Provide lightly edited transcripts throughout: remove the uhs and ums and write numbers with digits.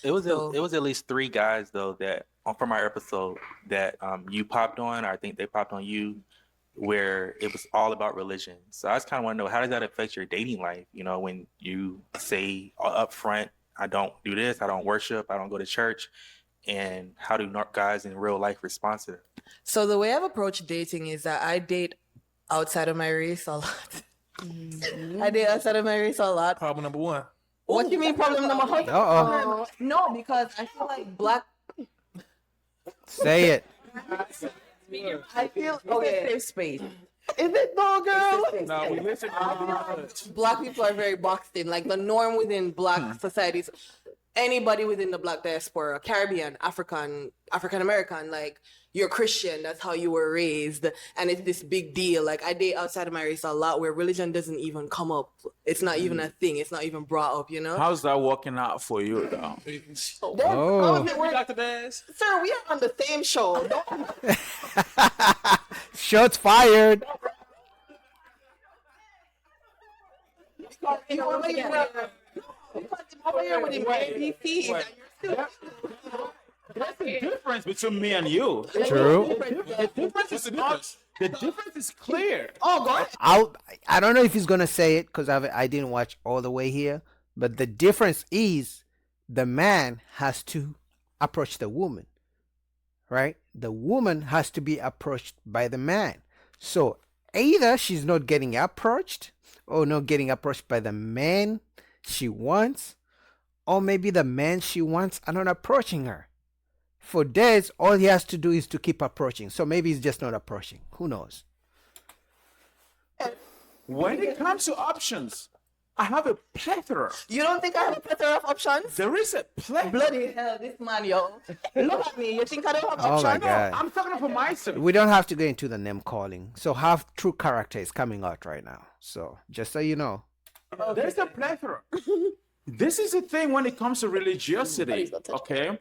It was at least three guys though that from our episode that you popped on, or I think they popped on you, where it was all about religion. So I just kind of want to know, how does that affect your dating life? You know, when you say up front, I don't do this, I don't worship, I don't go to church, and how do guys in real life respond to that? So the way I've approached dating is that I date outside of my race a lot. I date outside of my race a lot. Problem number one. What do you mean problem number one? Uh-oh. No, because I feel like black. Say it. I feel okay. Safe space. Is it though, girl? No, we listen. Black people are very boxed in. Like the norm within black societies, anybody within the black diaspora, Caribbean, African American, like you're Christian, that's how you were raised, and it's this big deal. Like I date outside of my race a lot where religion doesn't even come up. It's not even a thing. It's not even brought up, you know? How's that working out for you, though? Oh. Dr. Daz? Sir, we are on the same show. Shots fired. That's the difference between me and you. True. The difference is not. The difference is clear. Oh, God. I don't know if he's gonna say it because I didn't watch all the way here, but the difference is the man has to approach the woman, right? The woman has to be approached by the man. So either she's not getting approached or not getting approached by the man she wants, or maybe the man she wants are not approaching her. For Des, all he has to do is to keep approaching. So maybe he's just not approaching. Who knows? When it comes to options, I have a plethora. You don't think I have a plethora of options? There is a plethora. Bloody hell, this man, yo. Look at me. You think I don't have Oh options? my God. I'm talking for myself. We don't have to go into the name calling. So half true character is coming out right now. So just so you know. There's a plethora. This is the thing when it comes to religiosity, okay?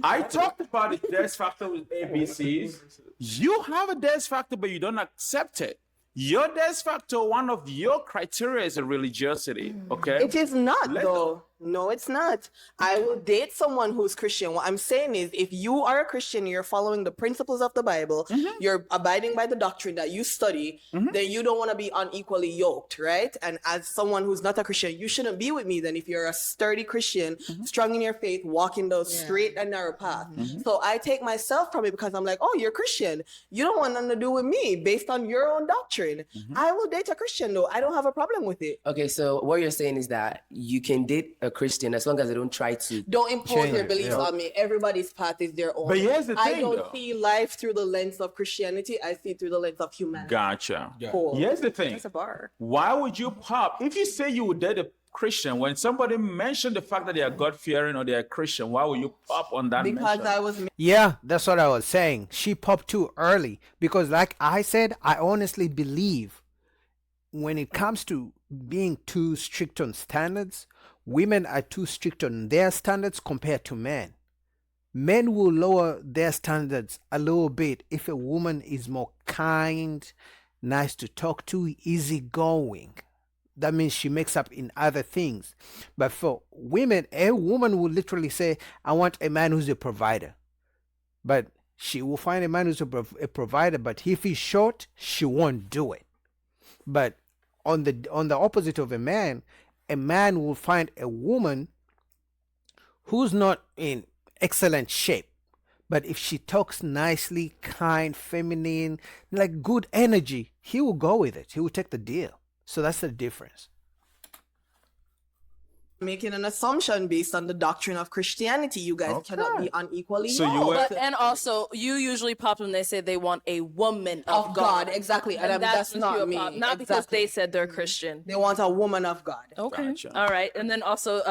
I talked about the death factor with ABCs. You have a death factor, but you don't accept it. Your death factor, one of your criteria is a religiosity, okay? It is not, though. No, it's not. I will date someone who's Christian. What I'm saying is, if you are a Christian, you're following the principles of the Bible, you're abiding by the doctrine that you study, then you don't want to be unequally yoked, right? And as someone who's not a Christian, you shouldn't be with me then if you're a sturdy Christian, strong in your faith, walking the straight and narrow path. So I take myself from it because I'm like, oh, you're Christian. You don't want nothing to do with me based on your own doctrine. I will date a Christian, though. I don't have a problem with it. Okay, so what you're saying is that you can date a Christian as long as they don't try to. Don't impose your beliefs on me. Everybody's path is their own. But here's the thing, I don't though. see life through the lens of Christianity. I see it through the lens of humanity. Gotcha. Cool. Here's the thing. That's a bar. Why would you pop? If you say you would date a Christian, when somebody mentioned the fact that they are God-fearing or they are Christian, why would you pop on that Because mention? I was Yeah, that's what I was saying. She popped too early because like I said, I honestly believe when it comes to being too strict on standards, women are too strict on their standards compared to men. Men will lower their standards a little bit if a woman is more kind, nice to talk to, easygoing. That means she makes up in other things. But for women, a woman will literally say, I want a man who's a provider. But she will find a man who's a provider, but if he's short, she won't do it. But on the opposite of a man will find a woman who's not in excellent shape, but if she talks nicely, kind, feminine, like good energy, he will go with it. He will take the deal. So that's the difference. making an assumption based on the doctrine of Christianity. You guys cannot be unequally So you yoked. were- But, and also, you usually pop when they say they want a woman of God, exactly. And that's what not you me. pop, not because Exactly. they said they're Christian. They want a woman of God. Okay. Gotcha. All right. And then also,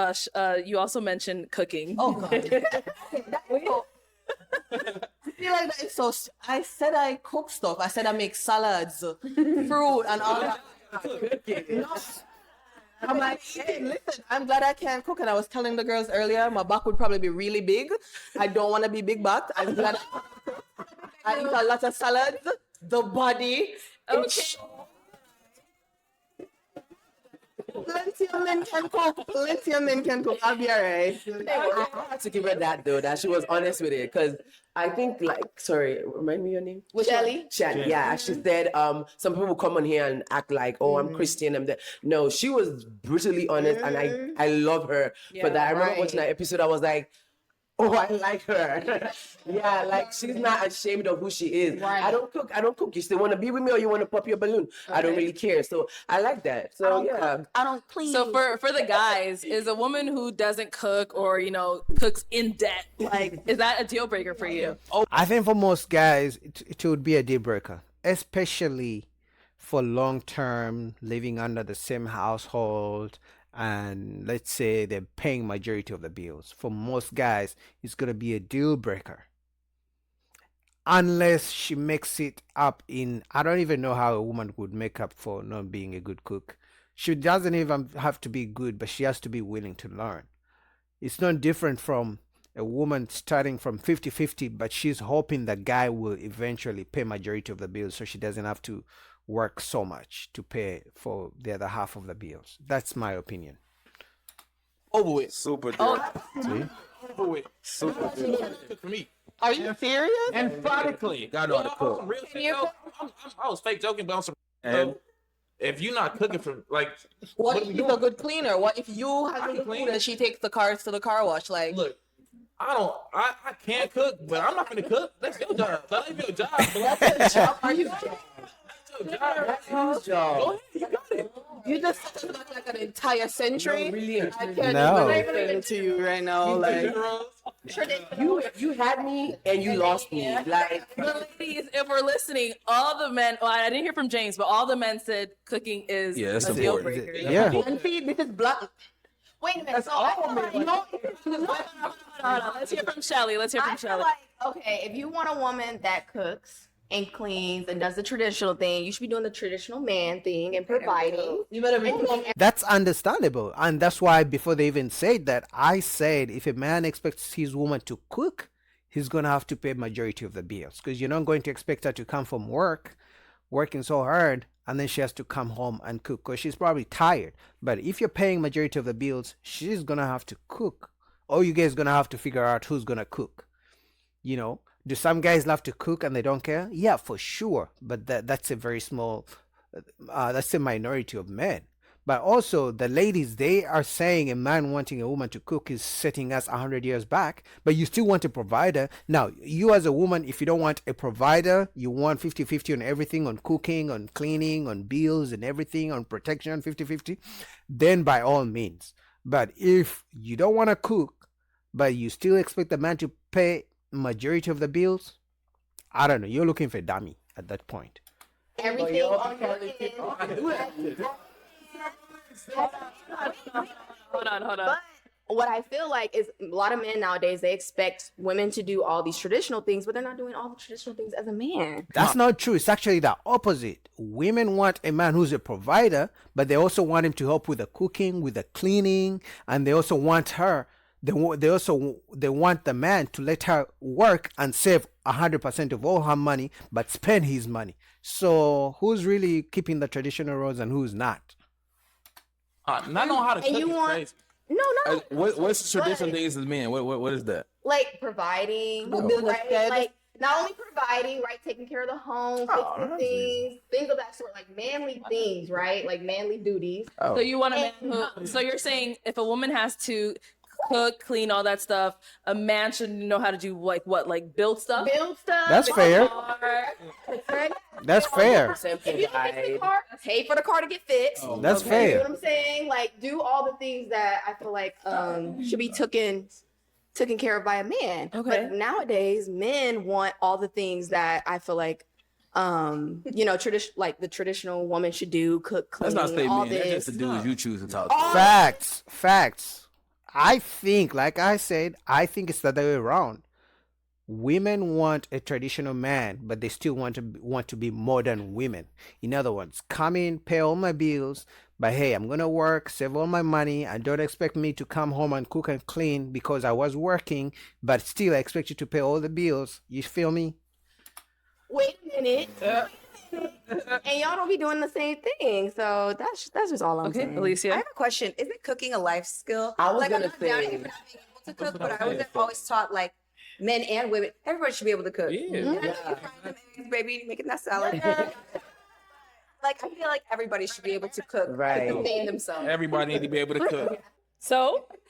you also mentioned cooking. Oh God. I feel like that is so. I said I cook stuff. I said I make salads, fruit, and all that. No. I'm like, hey, listen, I'm glad I can cook. And I was telling the girls earlier, my back would probably be really big. I don't want to be big backed. I'm glad I eat a lot of salads. The body. Okay. Plenty of men can cook. Plenty of men can cook. I'll be alright. I have to give her that though, that she was honest with it, because I think sorry, remind me your name. Shelly? Shelly, yeah, she said some people come on here and act like, oh, I'm Christian. No, she was brutally honest, and I love her for that. I remember watching that episode. I was like, oh, I like her. Yeah, like she's not ashamed of who she is. Right. I don't cook. You still want to be with me or you want to pop your balloon? I don't really care. So I like that. So yeah. I don't clean. So for the guys, is a woman who doesn't cook or cooks in debt, like, is that a deal breaker for you? I think for most guys, it would be a deal breaker, especially for long term living under the same household. And let's say they're paying majority of the bills. For most guys, it's going to be a deal breaker. Unless she makes it up in, I don't even know how a woman would make up for not being a good cook. She doesn't even have to be good, but she has to be willing to learn. It's not different from a woman starting from 50-50, but she's hoping the guy will eventually pay majority of the bills so she doesn't have to work so much to pay for the other half of the bills. That's my opinion. Over with. Super dude. Over with. Super dude. Cook for me. Are you serious? Emphatically. God know how to cook. Real shit, though. I was fake joking, but I'm some. And- If you're not cooking for like, What are if we he's a doing? good cleaner? What if you have a good clean. food and she takes the cars to the car wash? Like, Look, I can't cook, but I'm not gonna cook. That's your job. That ain't your job. Bro. That's your job. are you? That's your job. Go ahead, you got it. You just said it like an entire century. No, really, I can't No. even listen to you right now. Like, You had me and you lost me. Like, But ladies, if we're listening, all the men, well, I didn't hear from James, but all the men said cooking is Yeah, that's a deal important. breaker. Yeah. and see, this is black. Wait a minute. So I feel like, Hold on, let's hear from Shelly. Let's hear I from feel Shelly. like, okay, if you want a woman that cooks and cleans and does the traditional thing, you should be doing the traditional man thing and providing. You better be. That's understandable. And that's why before they even said that, I said if a man expects his woman to cook, he's going to have to pay majority of the bills. Because you're not going to expect her to come from work, working so hard, and then she has to come home and cook because she's probably tired. But if you're paying majority of the bills, she's going to have to cook. Or you guys going to have to figure out who's going to cook. You know, do some guys love to cook and they don't care? Yeah, for sure. But that's a very small, that's a minority of men. But also the ladies, they are saying a man wanting a woman to cook is setting us 100 years back, but you still want a provider. Now, you as a woman, if you don't want a provider, you want 50-50 on everything, on cooking, on cleaning, on bills and everything, on protection, 50-50, then by all means. But if you don't want to cook, but you still expect the man to pay majority of the bills, I don't know, you're looking for a dummy at that point. Everything on your end. Hold on. But what I feel like is a lot of men nowadays, they expect women to do all these traditional things, but they're not doing all the traditional things as a man. That's not true. It's actually the opposite. Women want a man who's a provider, but they also want him to help with the cooking, with the cleaning, and they also want her. They want the man to let her work and save 100% of all her money, but spend his money. So who's really keeping the traditional roles and who's not? Not knowing how to cook And you is want crazy. no, What's the traditional But- things as men? What is that? like providing, right? Good. Like not only providing, right, taking care of the home, fixing things of that sort, like manly things, right? Like manly duties. So you want a man who, so you're saying if a woman has to cook, clean, all that stuff, a man should know how to do like build stuff? Build stuff. That's build fair. a car, That's fair. If you fix the car, pay for the car to get fixed. That's You fair. know what I'm saying? Like do all the things that I feel like should be taken care of by a man. Okay. But nowadays, men want all the things that I feel like like the traditional woman should do, cook, clean, That's not say all men. That's this. just the dudes you choose to talk to. Facts. I think, like I said, I think it's the other way around. Women want a traditional man, but they still want to be modern women. In other words, come in, pay all my bills, but hey, I'm gonna work, save all my money, and don't expect me to come home and cook and clean because I was working, but still I expect you to pay all the bills. You feel me? Wait a minute. and y'all don't be doing the same thing. So that's just all I'm Okay, saying. I Alicia. have a question. Isn't cooking a life skill? I was like, gonna I'm not doubting say- you for not being able to cook, but I was always taught like men and women, everybody should be able to cook. Yeah. And I know you're frying them eggs, baby, making that salad. Like I feel like everybody should be able to cook, Right. sustain themselves. Everybody need to be able to cook. So